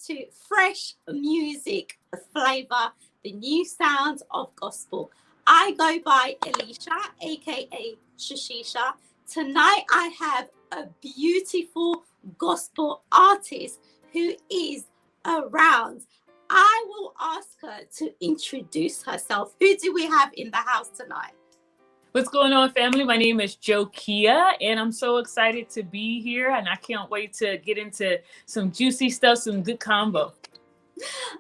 to fresh music flavor, the new sounds of gospel. I go by Alicia, aka Shishisha. Tonight I have a beautiful gospel artist who is around. I will ask her to introduce herself. Who do we have in the house tonight? What's going on, family? My name is Jokia, and I'm so excited to be here, and I can't wait to get into some juicy stuff, some good combo.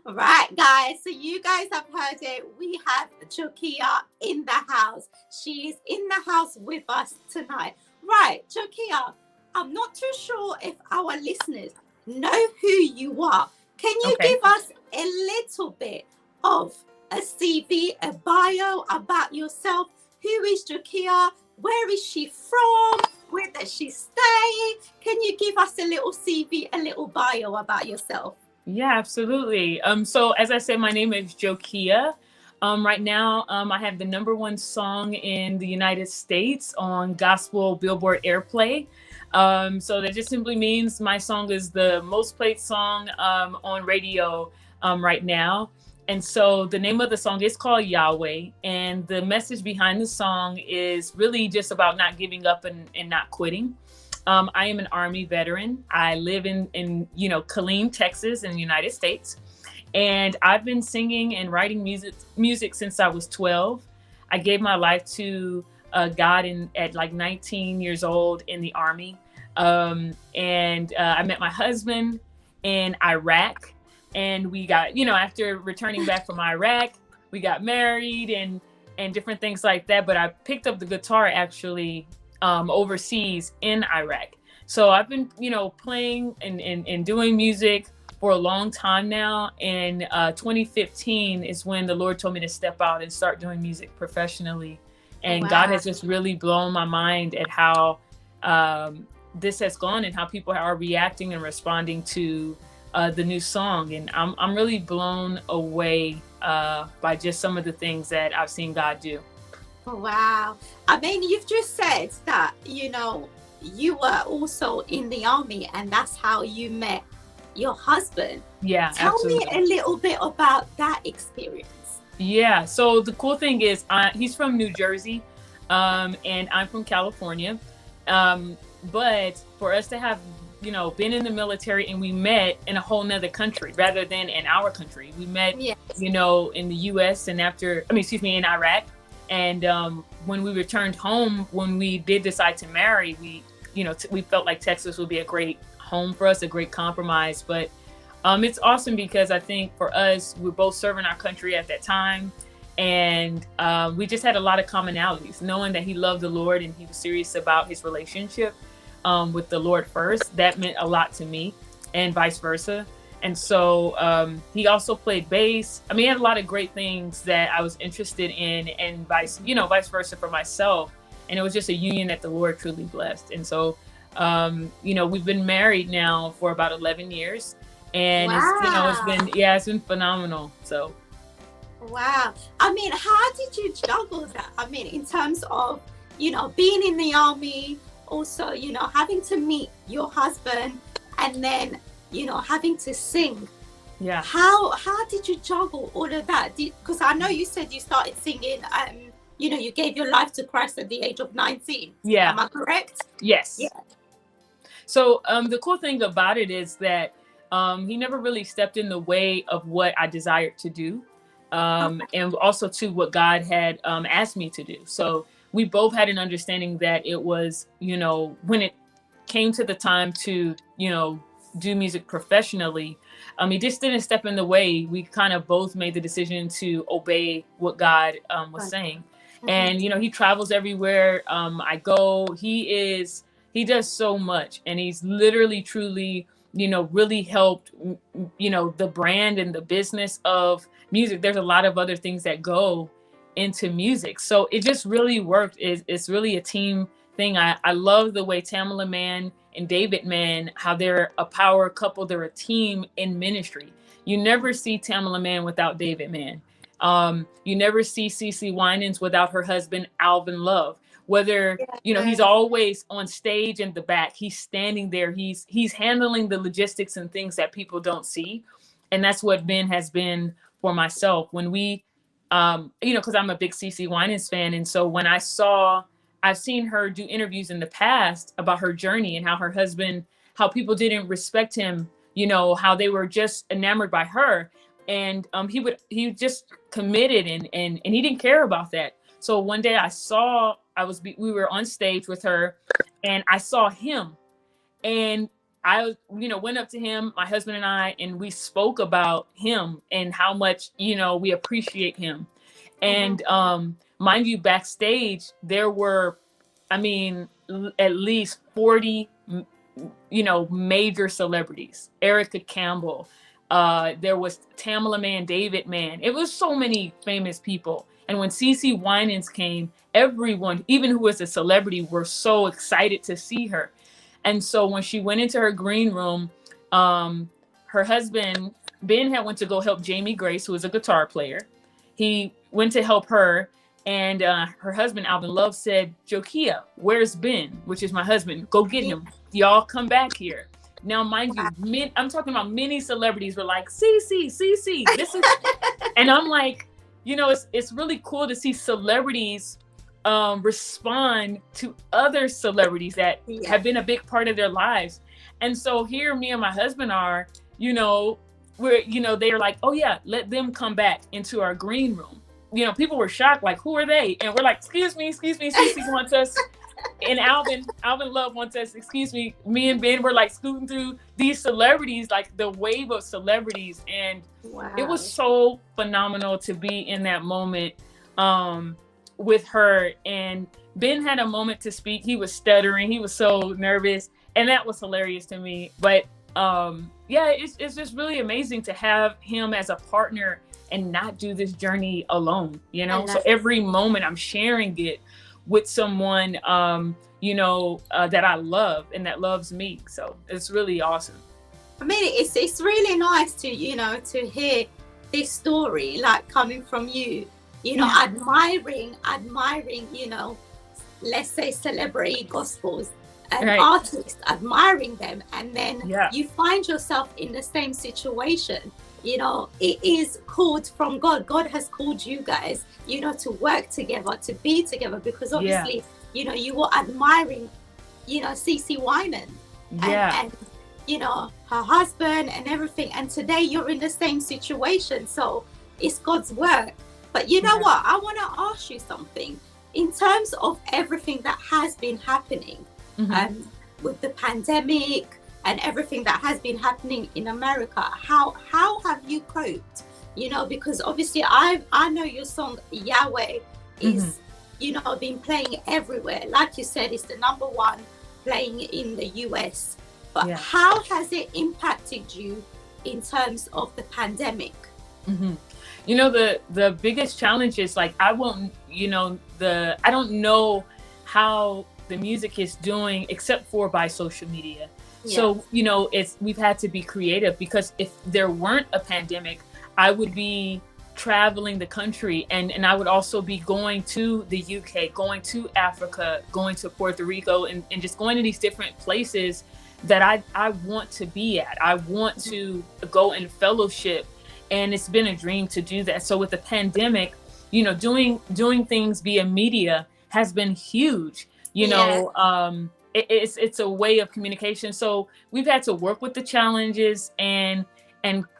Right, guys. So you guys have heard it. We have Jokia in the house. She is in the house with us tonight. Right, Jokia, I'm not too sure if our listeners know who you are. Can you give us a little bit of a CV, a bio about yourself? Who is Jokia? Where is she from? Where does she stay? Can you give us a little CV, a little bio about yourself? Yeah, absolutely. So as I said, my name is Jokia. Right now, I have the #1 song in the United States on Gospel Billboard Airplay. So that just simply means my song is the most played song on radio right now. And so the name of the song is called Yahweh. And the message behind the song is really just about not giving up and not quitting. I am an Army veteran. I live in Killeen, Texas in the United States. And I've been singing and writing music since I was 12. I gave my life to God at like 19 years old in the Army. And I met my husband in Iraq. And we got, after returning back from Iraq, we got married and different things like that. But I picked up the guitar actually overseas in Iraq. So I've been, playing and doing music for a long time now. And 2015 is when the Lord told me to step out and start doing music professionally. And wow. God has just really blown my mind at how this has gone and how people are reacting and responding to the new song. And I'm really blown away by just some of the things that I've seen God do. Wow. I mean, you've just said that, you were also in the Army and that's how you met your husband. Yeah, Tell absolutely. me a little bit about that experience. Yeah. So the cool thing is he's from New Jersey and I'm from California. But for us to have been in the military and we met in a whole nother country rather than in our country. We met, yes. In the US and in Iraq. And when we returned home, when we did decide to marry, we felt like Texas would be a great home for us, a great compromise. But it's awesome because I think for us, we're both serving our country at that time. And we just had a lot of commonalities, knowing that he loved the Lord and he was serious about his relationship with the Lord first. That meant a lot to me and vice versa. And so he also played bass. I mean, he had a lot of great things that I was interested in and vice versa for myself. And it was just a union that the Lord truly blessed. And so, we've been married now for about 11 years and wow. it's been phenomenal. So. Wow. I mean, how did you juggle that? I mean, in terms of, being in the Army, also, having to meet your husband and then, having to sing. Yeah. How did you juggle all of that? Because I know you said you started singing, you gave your life to Christ at the age of 19. Yeah. Am I correct? Yes. Yeah. So the cool thing about it is that he never really stepped in the way of what I desired to do. And also to what God had asked me to do. So we both had an understanding that it was, when it came to the time to, do music professionally, he just didn't step in the way. We kind of both made the decision to obey what God was saying. Mm-hmm. And, he travels everywhere I go. He does so much. And he's literally, truly, really helped, the brand and the business of music. There's a lot of other things that go into music. So it just really worked. It's really a team thing. I love the way Tamala Man and David Man, how they're a power couple. They're a team in ministry. You never see Tamala Man without David Man. You never see CeCe Winans without her husband, Alvin Love. whether, he's Yes. always on stage in the back, he's standing there, he's handling the logistics and things that people don't see. And that's what Ben has been for myself. When we, because I'm a big CC Winans fan. And so when I've seen her do interviews in the past about her journey and how her husband, how people didn't respect him, how they were just enamored by her. And he just committed and he didn't care about that. So one day we were on stage with her and I saw him, and I, went up to him, my husband and we spoke about him and how much, we appreciate him. And mind you, backstage, there were, at least 40, major celebrities. Erica Campbell. There was Tamala Man, David Man. It was so many famous people. And when CC Winans came, everyone, even who was a celebrity, were so excited to see her. And so when she went into her green room, her husband, Ben, had went to go help Jamie Grace, who was a guitar player. He went to help her. And her husband, Alvin Love, said, "Jokia, where's Ben?" Which is my husband. "Go get him. Y'all come back here." Now, mind you, I'm talking about many celebrities were like, "CC, this is," and I'm like, it's really cool to see celebrities respond to other celebrities that have been a big part of their lives. And so here, me and my husband are, they are like, "Oh yeah, let them come back into our green room." People were shocked, like, "Who are they?" And we're like, excuse me, CC wants us. And Alvin Love wants us, excuse me. Me and Ben were like scooting through these celebrities, like the wave of celebrities. And it was so phenomenal to be in that moment with her. And Ben had a moment to speak. He was stuttering. He was so nervous. And that was hilarious to me. But it's just really amazing to have him as a partner and not do this journey alone, So every moment I'm sharing it with someone, that I love and that loves me. So it's really awesome. It's really nice to, to hear this story, like coming from you, admiring, let's say celebrity gospels and artists, admiring them. And then you find yourself in the same situation. It is called from God. God has called you guys, to work together, to be together, because obviously, you were admiring, CC Winans and her husband and everything. And today you're in the same situation. So it's God's work. But you know what? I want to ask you something in terms of everything that has been happening with the pandemic and everything that has been happening in America. How have you coped? Because obviously I know your song Yahweh is been playing everywhere. Like you said, it's the #1 playing in the US. But how has it impacted you in terms of the pandemic? The biggest challenge is, like, I don't know how the music is doing except for by social media. So, we've had to be creative, because if there weren't a pandemic, I would be traveling the country and I would also be going to the UK, going to Africa, going to Puerto Rico, and just going to these different places that I want to be at. I want to go and fellowship, and it's been a dream to do that. So with the pandemic, doing things via media has been huge. It's a way of communication. So we've had to work with the challenges and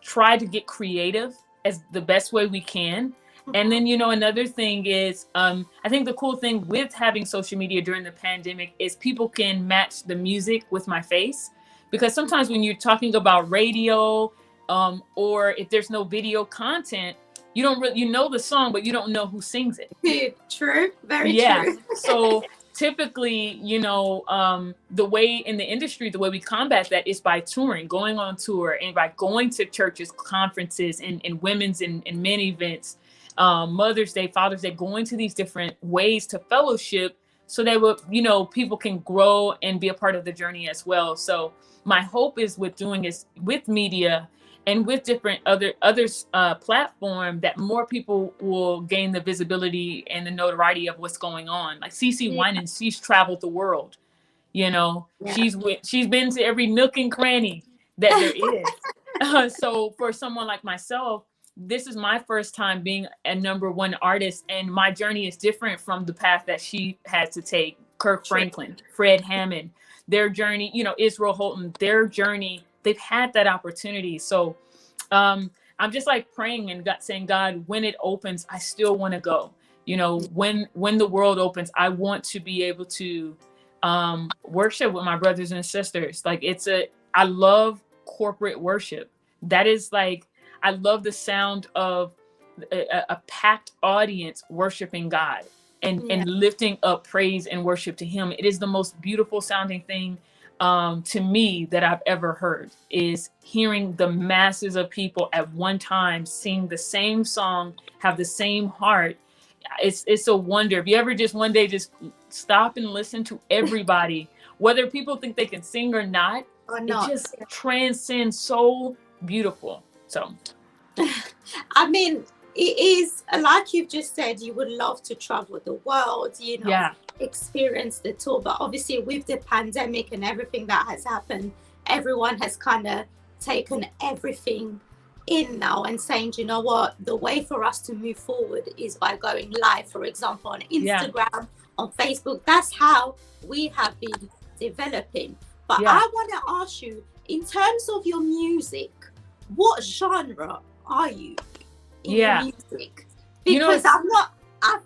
try to get creative as the best way we can. And then, another thing is, I think the cool thing with having social media during the pandemic is people can match the music with my face, because sometimes when you're talking about radio, or if there's no video content, you don't really, the song, but you don't know who sings it. True. Very true. So typically, the way in the industry, the way we combat that is by touring, going on tour, and by going to churches, conferences, and women's and men events, Mother's Day, Father's Day, going to these different ways to fellowship, so that people can grow and be a part of the journey as well. So my hope is with media and with different others platform, that more people will gain the visibility and the notoriety of what's going on. Like CC Yeah. Winans, she's traveled the world. Yeah. She's been to every nook and cranny that there is. So for someone like myself, this is my first time being a number one artist, and my journey is different from the path that she had to take. Kirk True. Franklin, Fred Hammond, their journey, Israel Houghton, their journey, they've had that opportunity. So I'm just like praying and saying, God, when it opens, I still want to go. When the world opens, I want to be able to worship with my brothers and sisters. Like I love corporate worship. That is like, I love the sound of a packed audience worshiping God and lifting up praise and worship to him. It is the most beautiful sounding thing to me that I've ever heard, is hearing the masses of people at one time sing the same song, have the same heart. It's a wonder. If you ever just one day just stop and listen to everybody, whether people think they can sing or not, it just transcends so beautiful. So I mean, it is like you've just said, you would love to travel the world, experience the tour, but obviously with the pandemic and everything that has happened, everyone has kind of taken everything in now and saying, you know what, the way for us to move forward is by going live, for example, on Instagram, on Facebook. That's how we have been developing. But I want to ask you, in terms of your music, what genre are you in your music? Because I've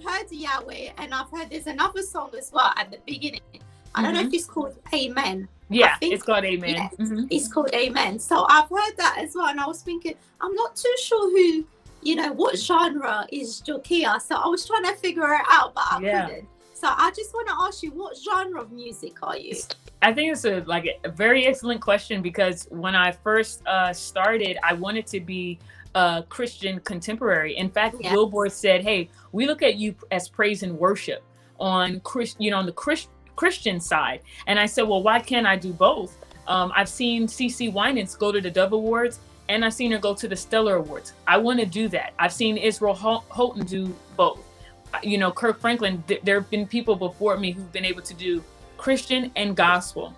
heard Yahweh, and I've heard there's another song as well at the beginning. I don't know if it's called Amen. Yeah, it's called Amen. Yeah, it's called Amen. So I've heard that as well, and I was thinking, I'm not too sure who, what genre is Jokia. So I was trying to figure it out, but I couldn't. So I just want to ask you, what genre of music are you? I think it's a very excellent question, because when I first started, I wanted to be Christian contemporary. In fact, Billboard said, "Hey, we look at you as praise and worship on on the Christian side." And I said, "Well, why can't I do both?" I've seen CC Winans go to the Dove Awards, and I've seen her go to the Stellar Awards. I want to do that. I've seen Israel Houghton do both. Kirk Franklin. There have been people before me who've been able to do Christian and gospel.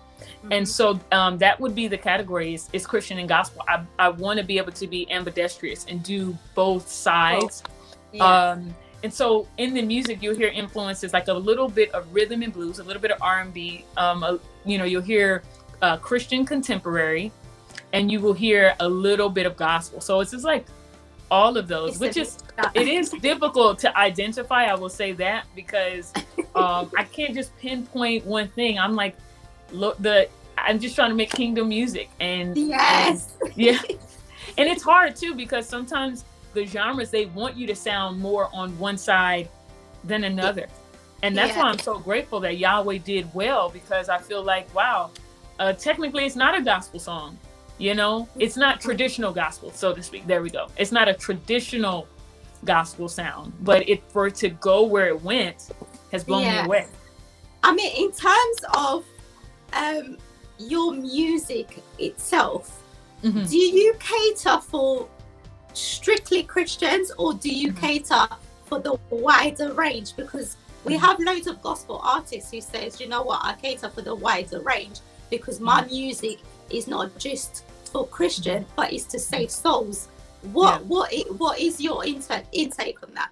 And so that would be the category is Christian and gospel. I want to be able to be ambidextrous and do both sides. And so in the music, you'll hear influences like a little bit of rhythm and blues, a little bit of R&B. You'll hear Christian contemporary, and you will hear a little bit of gospel. So it's just like all of those, it is difficult to identify. I will say that, because I can't just pinpoint one thing. I'm like, I'm just trying to make kingdom music, and and it's hard too, because sometimes the genres, they want you to sound more on one side than another, and that's why I'm so grateful that Yahweh did well, because I feel like, wow, technically it's not a gospel song, it's not traditional gospel, so to speak. There we go. It's not a traditional gospel sound, but for it to go where it went has blown me away. I mean, in terms of your music itself, do you cater for strictly Christians, or do you cater for the wider range? Because we have loads of gospel artists who says, you know what, I cater for the wider range, because my music is not just for Christian, but it's to save souls. What is your intake on that?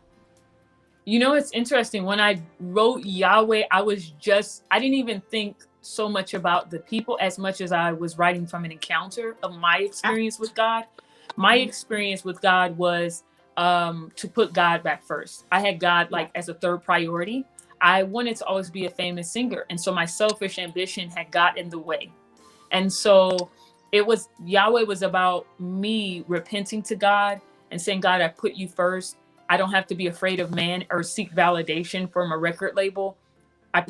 It's interesting. When I wrote Yahweh, I didn't even think so much about the people as much as I was writing from an encounter of my experience with God. My experience with God was to put God back first. I had God as a third priority. I wanted to always be a famous singer. And so my selfish ambition had got in the way. And so Yahweh was about me repenting to God and saying, God, I put you first. I don't have to be afraid of man or seek validation from a record label. I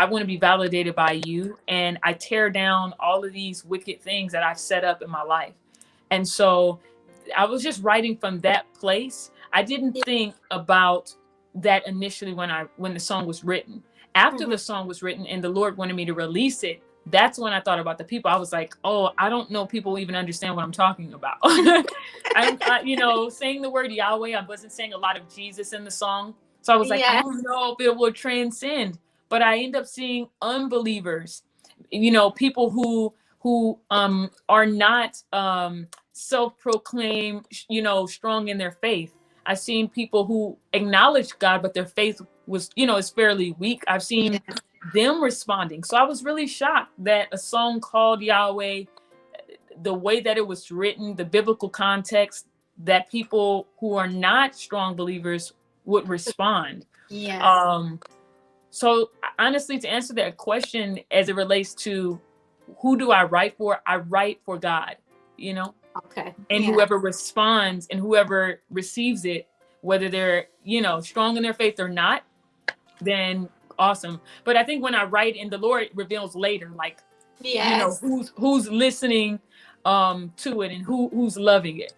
want to be validated by you, and I tear down all of these wicked things that I've set up in my life. And so I was just writing from that place. I didn't think about that initially when the song was written. After the song was written and the Lord wanted me to release it, that's when I thought about the people. I was like, oh, I don't know people even understand what I'm talking about. Saying the word Yahweh, I wasn't saying a lot of Jesus in the song. So I was like, I Yes. don't know if it will transcend. But I end up seeing unbelievers, people who are not self-proclaimed, strong in their faith. I've seen people who acknowledge God, but their faith was, is fairly weak. I've seen Yeah. them responding. So I was really shocked that a song called Yahweh, the way that it was written, the biblical context, that people who are not strong believers would respond. Yes. So honestly, to answer that question as it relates to who do I write for, I write for God, Okay. and Yeah. whoever responds and whoever receives it, whether they're, strong in their faith or not, then awesome. But I think when I write and the Lord reveals later, like, Yes. who's listening to it and who's loving it.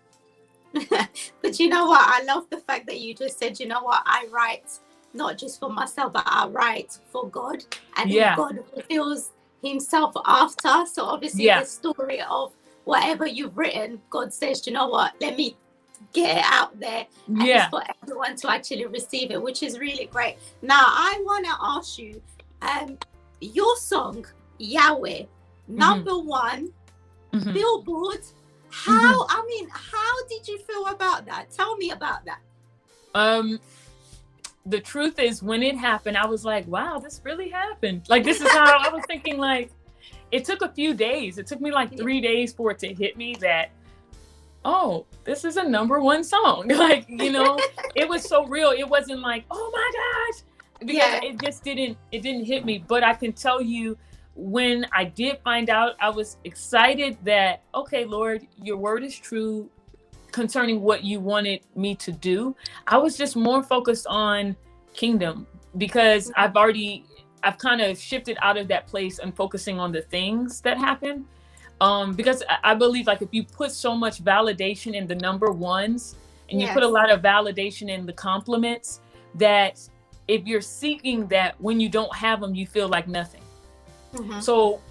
But you know what? I love the fact that you just said, you know what? I write not just for myself, but I write for God. And then God reveals himself after. So obviously the story of whatever you've written, God says, you know what? Let me get it out there. And it's for everyone to actually receive it, which is really great. Now, I want to ask you, your song, Yahweh, number one, Billboard. How did you feel about that? Tell me about that. The truth is, when it happened, I was like, wow, this really happened. Like, this is how I was thinking. Like, it took a few days. It took me like 3 days for it to hit me that, oh, this is a number one song. Like, it was so real. It wasn't like, oh my gosh, because it just didn't hit me. But I can tell you, when I did find out, I was excited that, okay, Lord, your word is true concerning what you wanted me to do. I was just more focused on kingdom, because I've kind of shifted out of that place and focusing on the things that happen. Because I believe, like, if you put so much validation in the number ones and you put a lot of validation in the compliments, that if you're seeking that, when you don't have them, you feel like nothing. So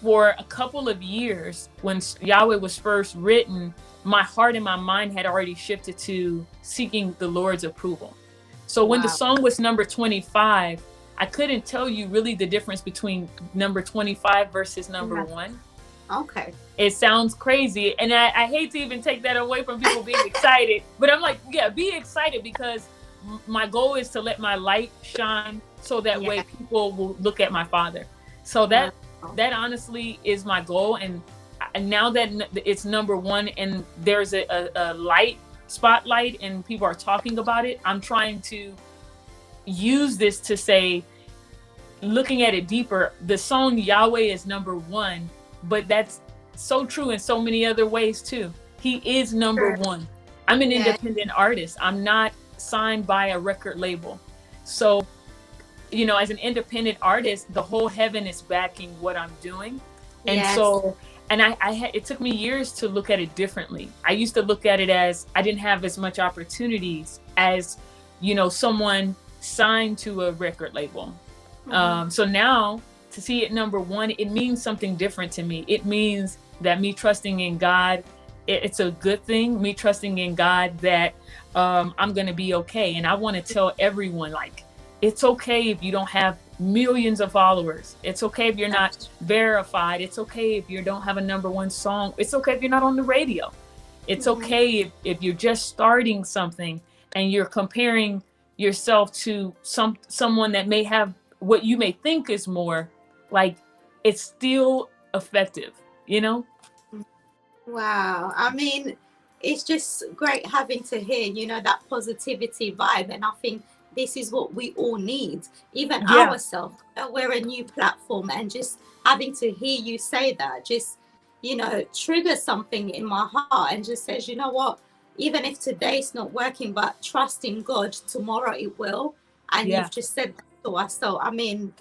for a couple of years, when Yahweh was first written, my heart and my mind had already shifted to seeking the Lord's approval. So when the song was number 25, I couldn't tell you really the difference between number 25 versus number one. Okay. It sounds crazy. And I hate to even take that away from people being excited, but I'm like, be excited, because my goal is to let my light shine so that way people will look at my Father. So that honestly is my goal. And now that it's number one and there's a light spotlight and people are talking about it, I'm trying to use this to say, looking at it deeper, the song Yahweh is number one, but that's so true in so many other ways too. He is number one. I'm an independent artist. I'm not signed by a record label. So, as an independent artist, the whole heaven is backing what I'm doing. And so, and it took me years to look at it differently. I used to look at it as I didn't have as much opportunities as, someone signed to a record label. So now to see it number one, it means something different to me. It means that me trusting in God, it's a good thing. Me trusting in God that I'm going to be okay. And I want to tell everyone, like, it's okay if you don't have millions of followers. It's okay if you're not verified. It's okay if you don't have a number one song. It's okay if you're not on the radio. It's okay if you're just starting something and you're comparing yourself to someone that may have what you may think is more. Like, it's still effective, Wow. I mean, it's just great having to hear, that positivity vibe. And I think this is what we all need, even ourselves. We're a new platform, and just having to hear you say that just, triggers something in my heart and just says, you know what, even if today's not working, but trust in God, tomorrow it will. And you've just said that to us. So, I mean,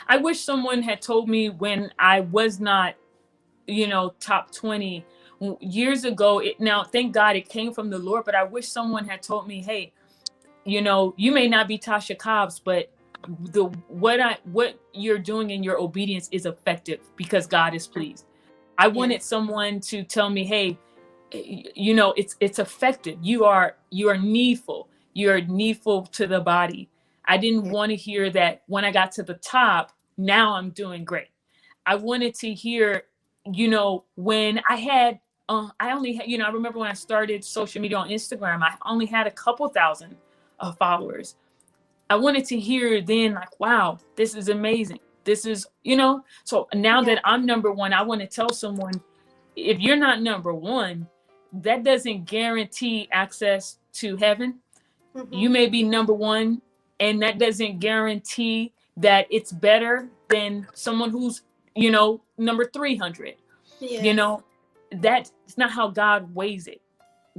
I wish someone had told me when I was not, top 20 years ago. Now, thank God it came from the Lord, but I wish someone had told me, hey, you may not be Tasha Cobbs, but what you're doing in your obedience is effective because God is pleased. I wanted someone to tell me, hey, it's effective. You are needful. You're needful to the body. I didn't want to hear that when I got to the top, now I'm doing great. I wanted to hear, when I only had, I remember when I started social media on Instagram, I only had a couple thousand followers. I wanted to hear then, like, wow, this is amazing. This is, so now that I'm number one, I want to tell someone, if you're not number one, that doesn't guarantee access to heaven. You may be number one, and that doesn't guarantee that it's better than someone who's, number 300. That's not how God weighs it.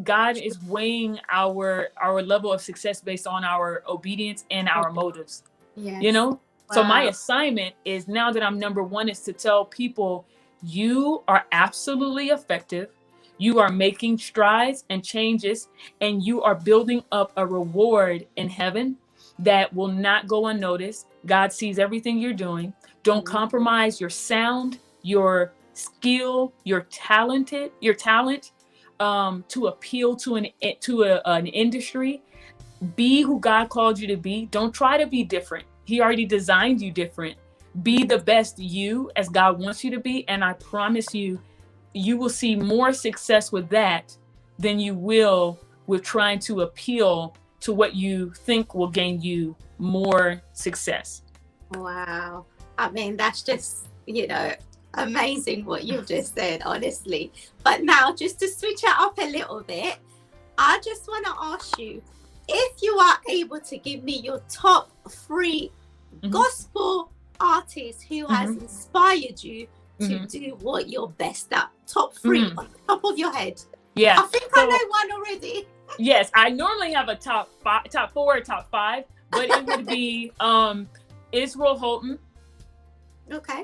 God is weighing our level of success based on our obedience and our motives. Wow. So my assignment is, now that I'm number one, is to tell people, you are absolutely effective. You are making strides and changes, and you are building up a reward in heaven that will not go unnoticed. God sees everything you're doing. Don't compromise your sound, your skill, your talent, to appeal to an industry. Be who God called you to be. Don't try to be different. He already designed you different. Be the best you as God wants you to be. And I promise you, you will see more success with that than you will with trying to appeal to what you think will gain you more success. Wow. I mean, that's just, amazing what you just said, honestly. But now, just to switch it up a little bit, I just want to ask you, if you are able to give me your top 3 gospel artists who has inspired you to do what you're best at. Top 3 on the top of your head. Yeah. I think I know one already. Yes, I normally have a top 4, top 5, but it would be Israel Houghton. Okay.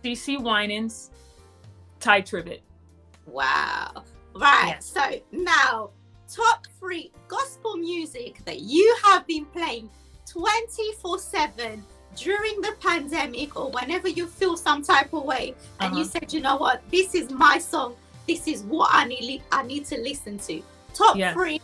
CC Winans, Ty Tribbett. Wow. Right. Yeah. So now, top 3 gospel music that you have been playing 24/7 during the pandemic, or whenever you feel some type of way, and you said, you know what, this is my song. This is what I need to listen to. Top 3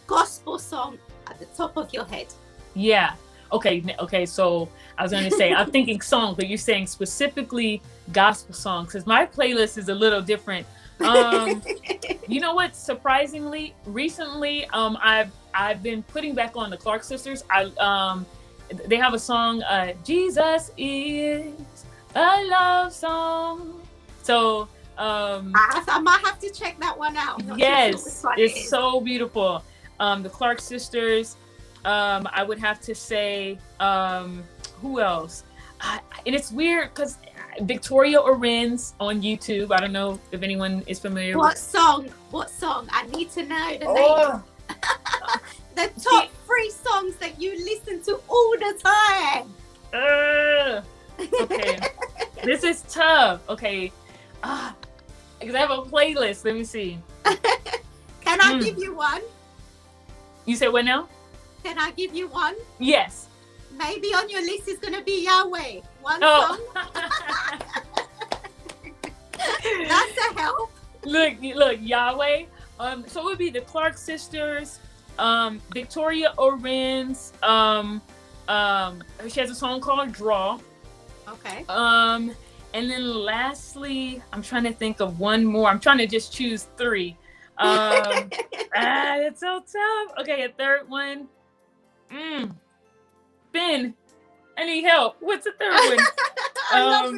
gospel song at the top of your head. Yeah. Okay. So I was going to say, I'm thinking song, but you're saying specifically gospel songs, because my playlist is a little different. You know what? Surprisingly, recently, I've been putting back on the Clark sisters. They have a song, Jesus is a love song. So I might have to check that one out. Yes, it's so beautiful. The Clark sisters. I would have to say, who else? And it's weird because Victoria Orenz on YouTube. I don't know if anyone is familiar. What song? I need to know the name. The top 3 songs that you listen to all the time. Okay. This is tough. Okay. Because I have a playlist. Let me see. Can I give you one? You said what now? Can I give you one? Yes. Maybe on your list is going to be Yahweh. One song. That's a help. Look, Yahweh. So it would be the Clark sisters, Victoria Orenz. She has a song called Draw. Okay. And then lastly, I'm trying to think of one more. I'm trying to just choose 3. It's so tough. Okay, a third one. Ben, I need help. What's the third one? I love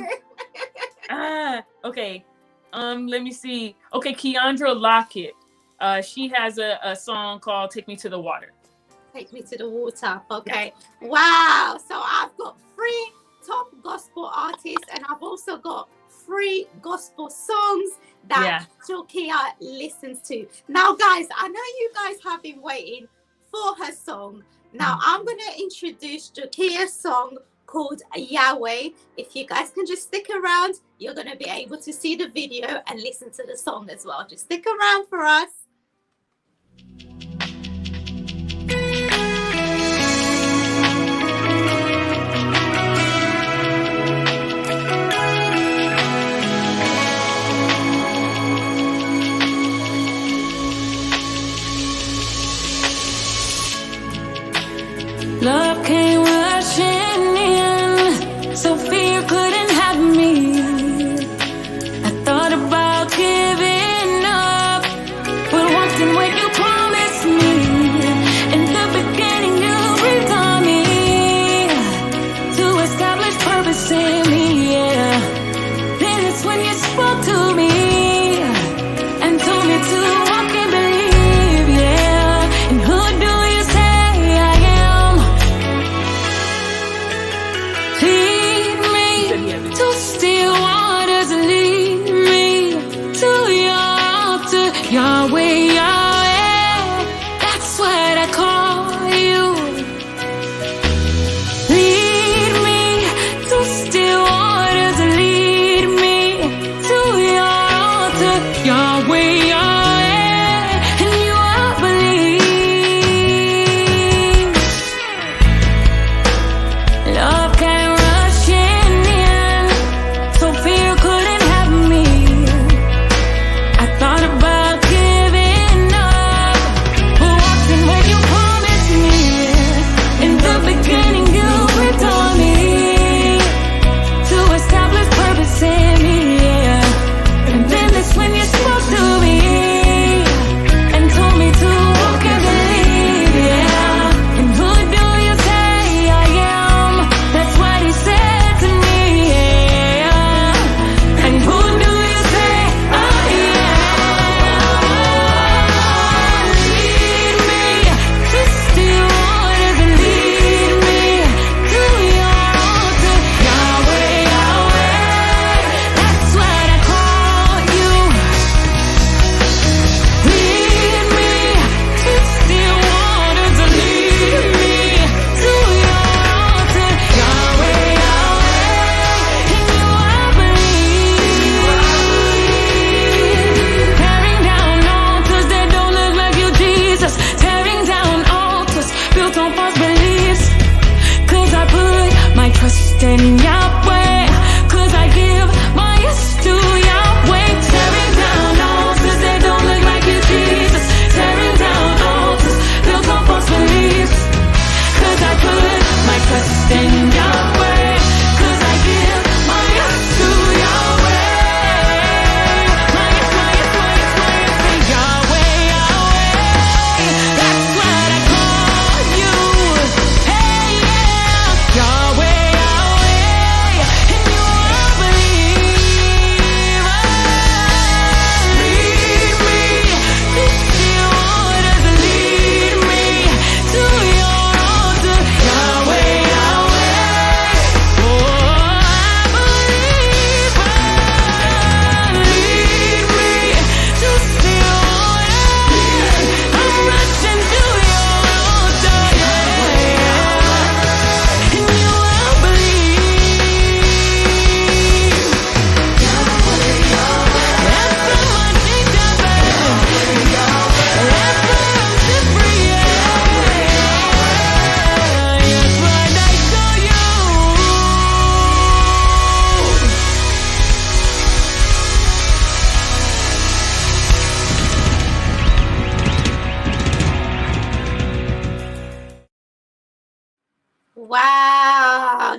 it. Okay. Let me see. Okay, Keandra Lockett. She has a song called Take Me to the Water. Take Me to the Water. Okay. Yeah. Wow. So I've got 3 top gospel artists, and I've also got 3 gospel songs that Jokia listens to. Now, guys, I know you guys have been waiting for her song. Now, I'm going to introduce Jokia's song called Yahweh. If you guys can just stick around, you're going to be able to see the video and listen to the song as well. Just stick around for us.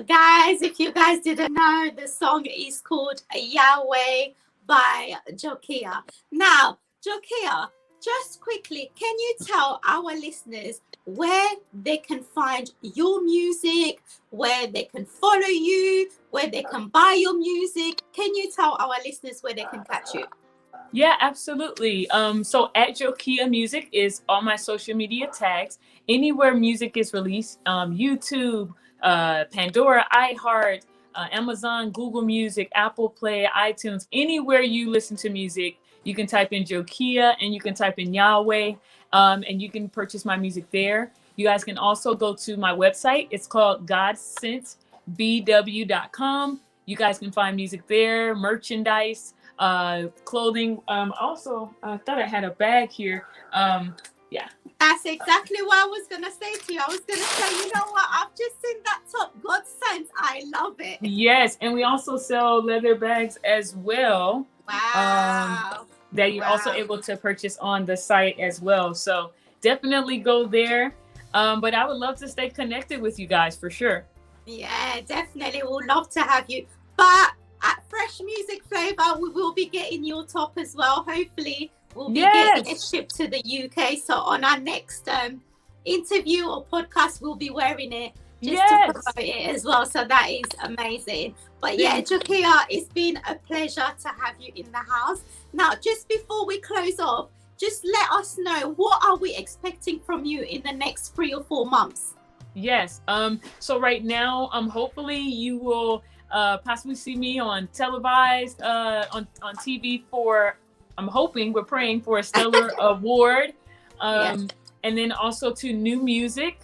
Guys, if you guys didn't know, the song is called Yahweh by Jokia. Now, Jokia, just quickly, can you tell our listeners where they can find your music, where they can follow you, where they can buy your music? Can you tell our listeners where they can catch you? Yeah, absolutely. So at Jokia Music is all my social media tags. Anywhere music is released, YouTube, Pandora, iHeart, Amazon, Google Music, Apple Play, iTunes, anywhere you listen to music, you can type in Jokia and you can type in Yahweh, and you can purchase my music there. You guys can also go to my website. It's called godsentbw.com. You guys can find music there, merchandise, clothing. Also, I thought I had a bag here. Yeah. That's exactly what I was going to say to you. I was going to say, you know what? I've just seen that top. God sent. I love it. Yes. And we also sell leather bags as well. Wow. That you're also able to purchase on the site as well. So definitely go there. But I would love to stay connected with you guys for sure. Yeah, definitely. We'll love to have you. But at Fresh Music Flavor, we will be getting your top as well. Hopefully, we'll be getting it shipped to the UK. So on our next interview or podcast, we'll be wearing it just to promote it as well. So that is amazing. But yeah, Jokia, it's been a pleasure to have you in the house. Now, just before we close off, just let us know, what are we expecting from you in the next 3 or 4 months? Yes. So right now, hopefully you will possibly see me on televised, on TV for, I'm hoping, we're praying for a stellar award. And then also to new music,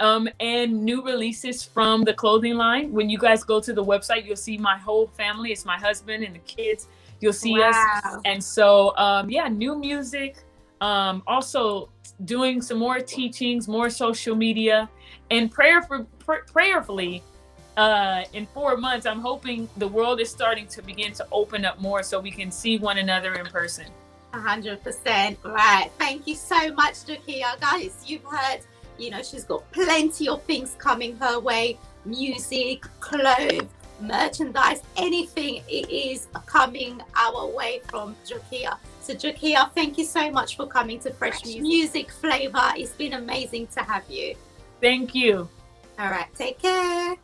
and new releases from the clothing line. When you guys go to the website, you'll see my whole family. It's my husband and the kids. You'll see us. And so, new music. Also doing some more teachings, more social media, and prayerfully, in 4 months, I'm hoping the world is starting to begin to open up more so we can see one another in person. 100%. Right. Thank you so much, Jokia. Guys, you've heard, she's got plenty of things coming her way. Music, clothes, merchandise, anything it is coming our way from Jokia. So Jokia, thank you so much for coming to Fresh Music Flavor. It's been amazing to have you. Thank you. All right. Take care.